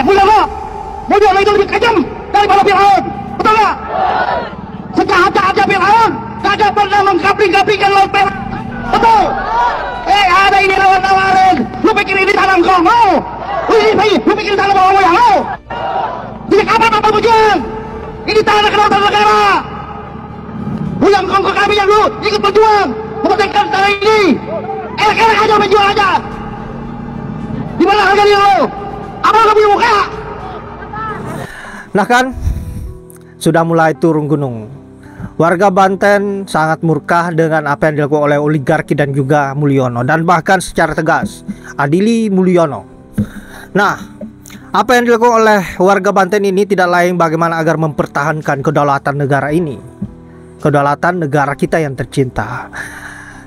Mulyono itu lebih kejam daripada Fir'aun, betul nggak? Sejahat aja Fir'aun, kagak pernah mengkapling-kaplingkan laut merah, betul? Ada ini lawan-lawarin, lu pikir ini tanam kongmo? Lu pikir tanam bawang moyang lu? Jadi kapan kapal berjuang? Ini tanah kedaulatan negara. Yang kongko kami yang lu ikut berjuang mempertahankan tanah ini. Elak-elak aja berjuang aja. Di mana harganya lu? Apa lu punya muka? Nah kan, sudah mulai turun gunung. Warga Banten sangat murka dengan apa yang dilakukan oleh oligarki dan juga Mulyono, dan bahkan secara tegas adili Mulyono. Nah, apa yang dilakukan oleh warga Banten ini tidak lain bagaimana agar mempertahankan kedaulatan negara ini, kedaulatan negara kita yang tercinta.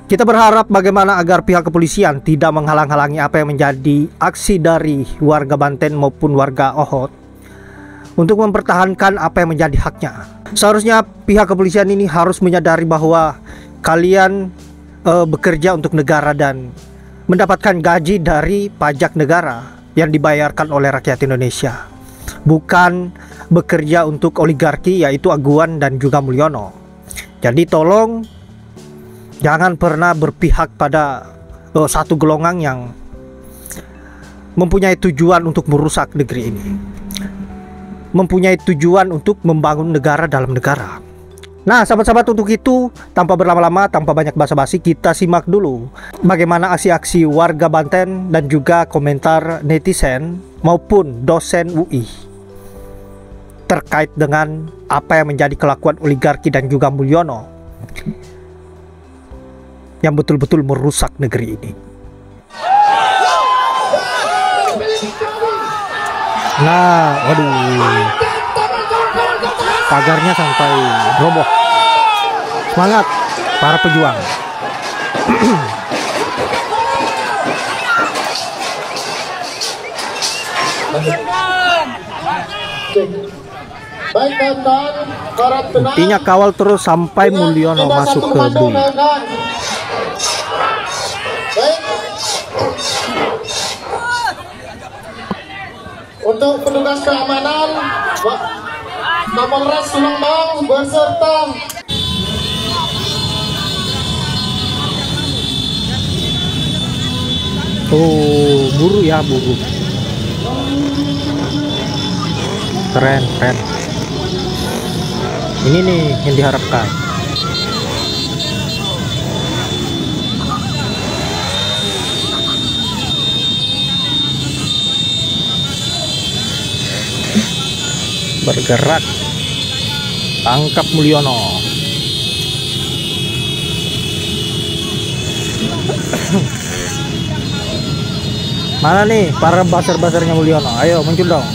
Kita berharap bagaimana agar pihak kepolisian tidak menghalang-halangi apa yang menjadi aksi dari warga Banten maupun warga Ohot untuk mempertahankan apa yang menjadi haknya. Seharusnya pihak kepolisian ini harus menyadari bahwa kalian bekerja untuk negara dan mendapatkan gaji dari pajak negara yang dibayarkan oleh rakyat Indonesia, bukan bekerja untuk oligarki yaitu Aguan dan juga Mulyono. Jadi tolong jangan pernah berpihak pada satu golongan yang mempunyai tujuan untuk merusak negeri ini, mempunyai tujuan untuk membangun negara dalam negara. Nah sahabat-sahabat, untuk itu tanpa berlama-lama, tanpa banyak basa-basi, kita simak dulu bagaimana aksi-aksi warga Banten dan juga komentar netizen maupun dosen UI terkait dengan apa yang menjadi kelakuan oligarki dan juga Mulyono yang betul-betul merusak negeri ini. Nah, waduh, pagarnya sampai roboh. Semangat para pejuang. Intinya kawal terus sampai Mulyono masuk ke bui. Untuk petugas keamanan, Kapolres Jombang beserta buru ya, buru. Keren. Ini nih yang diharapkan. Bergerak, tangkap Mulyono. Mana nih para basar-basarnya Mulyono? Ayo muncul dong.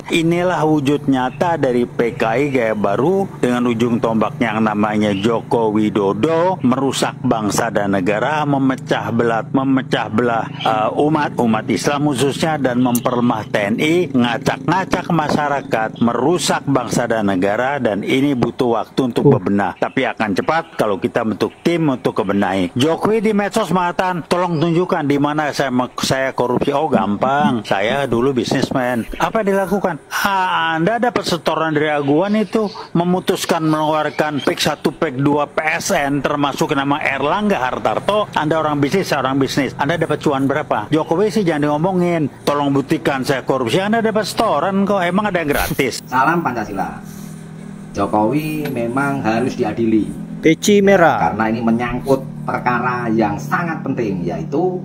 Inilah wujud nyata dari PKI gaya baru dengan ujung tombaknya yang namanya Joko Widodo, merusak bangsa dan negara, memecah belah umat Islam khususnya, dan memperlemah TNI, ngacak-ngacak masyarakat, merusak bangsa dan negara. Dan ini butuh waktu untuk bebenah, tapi akan cepat kalau kita bentuk tim untuk kebenahi. Jokowi di medsos mengatakan, tolong tunjukkan di mana saya korupsi. Oh gampang, saya dulu bisnismen. Apa yang dilakukan? Anda dapat setoran dari Aguan itu, memutuskan mengeluarkan PEK 1, PEK 2 PSN termasuk nama Erlangga Hartarto. Anda orang bisnis, saya orang bisnis. Anda dapat cuan berapa? Jokowi sih jangan diomongin, tolong buktikan saya korupsi. Anda dapat setoran kok, emang ada yang gratis? Salam Pancasila. Jokowi memang harus diadili. Peci merah. Karena ini menyangkut perkara yang sangat penting, yaitu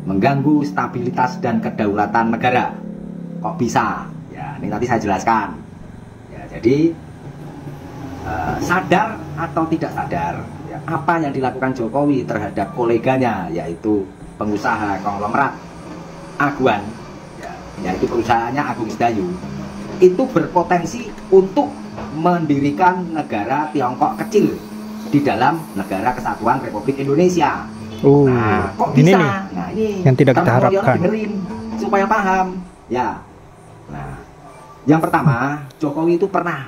mengganggu stabilitas dan kedaulatan negara. Kok bisa? Ya, ini nanti saya jelaskan. Ya, jadi sadar atau tidak sadar, ya, apa yang dilakukan Jokowi terhadap koleganya, yaitu pengusaha konglomerat Aguan, ya, yaitu perusahaannya Agung Sedayu, itu berpotensi untuk mendirikan negara Tiongkok kecil di dalam negara Kesatuan Republik Indonesia. Nah, kok bisa? Ini nih, nah, ini yang tidak kita harapkan. Dengerin supaya paham. Ya. Nah, yang pertama, Jokowi itu pernah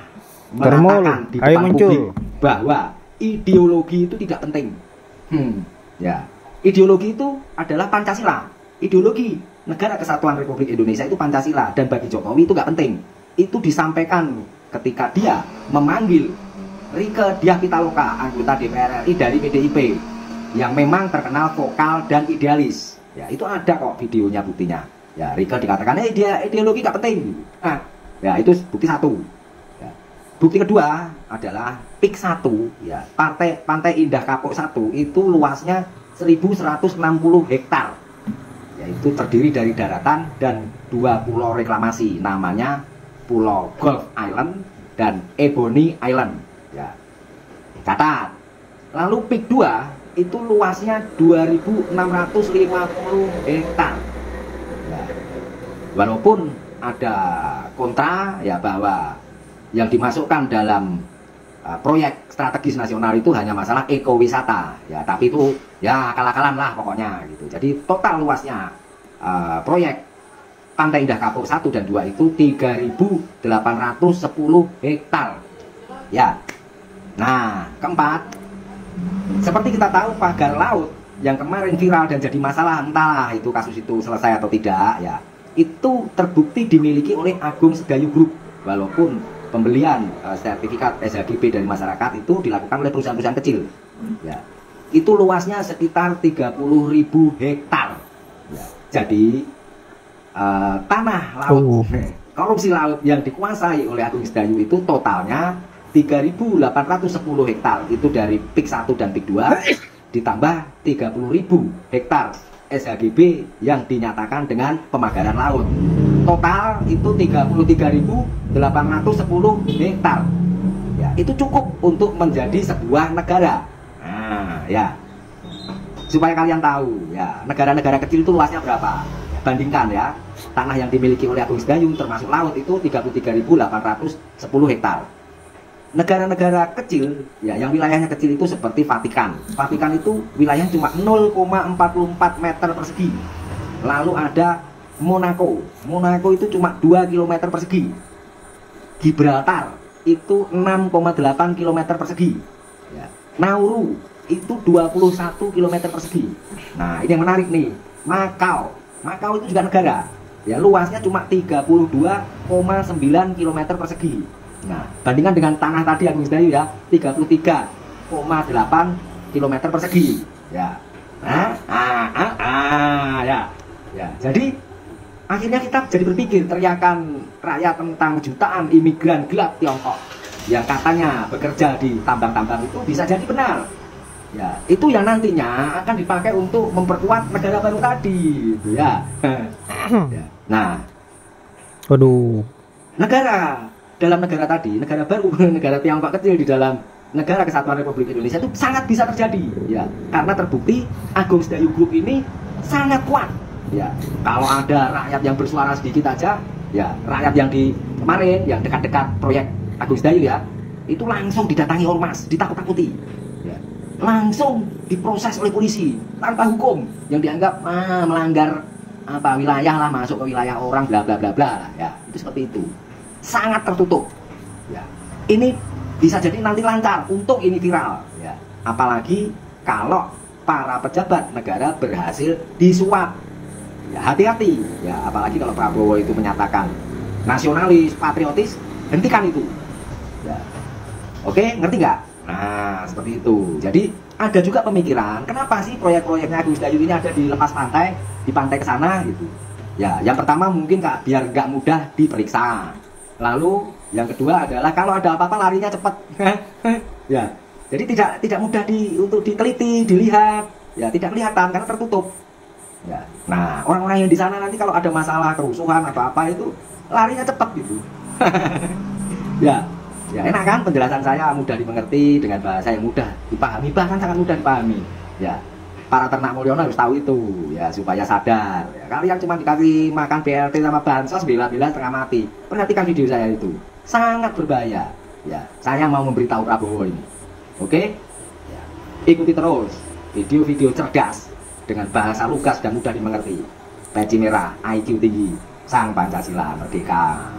mengatakan di depan publik bahwa ideologi itu tidak penting. Ya, ideologi itu adalah Pancasila, ideologi negara kesatuan Republik Indonesia itu Pancasila, dan bagi Jokowi itu nggak penting. Itu disampaikan ketika dia memanggil Rieke Diah Pitaloka, anggota DPR RI dari PDIP, yang memang terkenal vokal dan idealis. Ya, itu ada kok videonya, buktinya. Ya, Rieke dikatakan, dia ideologi nggak penting. Nah, ya itu bukti satu. Ya. Bukti kedua adalah PIK 1, ya, Pantai Indah Kapuk 1 itu luasnya 1160 hektar. Yaitu terdiri dari daratan dan 2 pulau reklamasi, namanya Pulau Gulf Island dan Ebony Island. Ya, catat. Lalu PIK 2 itu luasnya 2650 hektar. Ya. Walaupun ada kontra ya bahwa yang dimasukkan dalam proyek strategis nasional itu hanya masalah ekowisata, ya, tapi itu ya akal-akalan lah pokoknya gitu. Jadi total luasnya proyek Pantai Indah Kapuk 1 dan 2 itu 3.810 hektar. Ya. Nah, keempat, seperti kita tahu pagar laut yang kemarin viral dan jadi masalah, entahlah itu kasus itu selesai atau tidak, ya, itu terbukti dimiliki oleh Agung Sedayu Group. Walaupun pembelian sertifikat SHGB dari masyarakat itu dilakukan oleh perusahaan-perusahaan kecil, ya, itu luasnya sekitar 30.000 hektar. Ya, jadi tanah laut, korupsi laut yang dikuasai oleh Agung Sedayu itu totalnya 3.810 hektar. Itu dari PIK 1 dan PIK 2 ditambah 30.000 hektar SHGB yang dinyatakan dengan pemagaran laut. Total itu 33.810 hektar. Ya, itu cukup untuk menjadi sebuah negara. Nah, ya. Supaya kalian tahu, ya, negara-negara kecil itu luasnya berapa? Bandingkan ya, tanah yang dimiliki oleh Agung Sedayu termasuk laut itu 33.810 hektar. Negara-negara kecil, ya, yang wilayahnya kecil itu seperti Vatikan. Vatikan itu wilayahnya cuma 0,44 meter persegi. Lalu ada Monaco. Monaco itu cuma 2 km persegi. Gibraltar itu 6,8 km persegi. Ya. Nauru itu 21 km persegi. Nah, ini yang menarik nih. Makau. Makau itu juga negara. Ya, luasnya cuma 32,9 km persegi. Nah, bandingkan dengan tanah tadi Agung Sedayu ya, 33,8 km persegi. Ya. Ya. Jadi akhirnya kita jadi berpikir, teriakan rakyat tentang jutaan imigran gelap Tiongkok yang katanya bekerja di tambang-tambang itu bisa jadi benar. Ya, itu yang nantinya akan dipakai untuk memperkuat negara baru tadi, gitu ya. Ya. Nah, Waduh. dalam negara tadi, negara baru, negara Tiongkok kecil di dalam negara kesatuan Republik Indonesia itu sangat bisa terjadi, ya, karena terbukti Agung Sedayu Group ini sangat kuat, ya. Kalau ada rakyat yang bersuara sedikit aja, ya, rakyat yang di kemarin yang dekat-dekat proyek Agung Sedayu ya, itu langsung didatangi ormas, ditakut-takuti, ya, langsung diproses oleh polisi tanpa hukum yang dianggap melanggar apa wilayah lah, masuk ke wilayah orang, bla bla bla bla, ya, itu seperti itu. Sangat tertutup, ya. Ini bisa jadi nanti lancar untuk ini viral, ya. Apalagi kalau para pejabat negara berhasil disuap, ya, hati-hati, ya. Apalagi kalau Prabowo itu menyatakan nasionalis, patriotis, hentikan itu, ya. Oke, ngerti nggak? Nah, seperti itu. Jadi ada juga pemikiran, kenapa sih proyek-proyeknya Agung Sedayu ini ada di lepas pantai, di pantai ke sana, gitu. Ya, yang pertama mungkin biar nggak mudah diperiksa. Lalu yang kedua adalah kalau ada apa-apa larinya cepat. Ya, jadi tidak mudah untuk diteliti, dilihat, ya, tidak kelihatan karena tertutup. Ya. Nah, orang-orang yang di sana nanti kalau ada masalah kerusuhan atau apa itu larinya cepat gitu. Ya, ya, enak kan penjelasan saya mudah dimengerti dengan bahasa yang mudah dipahami, bahkan sangat mudah dipahami. Ya. Para ternak Mulyono harus tahu itu, ya, supaya sadar. Ya, kalian cuma dikasih makan BLT sama bansos, bela-bela setengah mati. Perhatikan video saya itu, sangat berbahaya. Ya, saya mau memberitahu Prabowo ini. Oke? Ya. Ikuti terus video-video cerdas dengan bahasa lugas dan mudah dimengerti. Peci merah, IQ tinggi, sang Pancasila merdeka.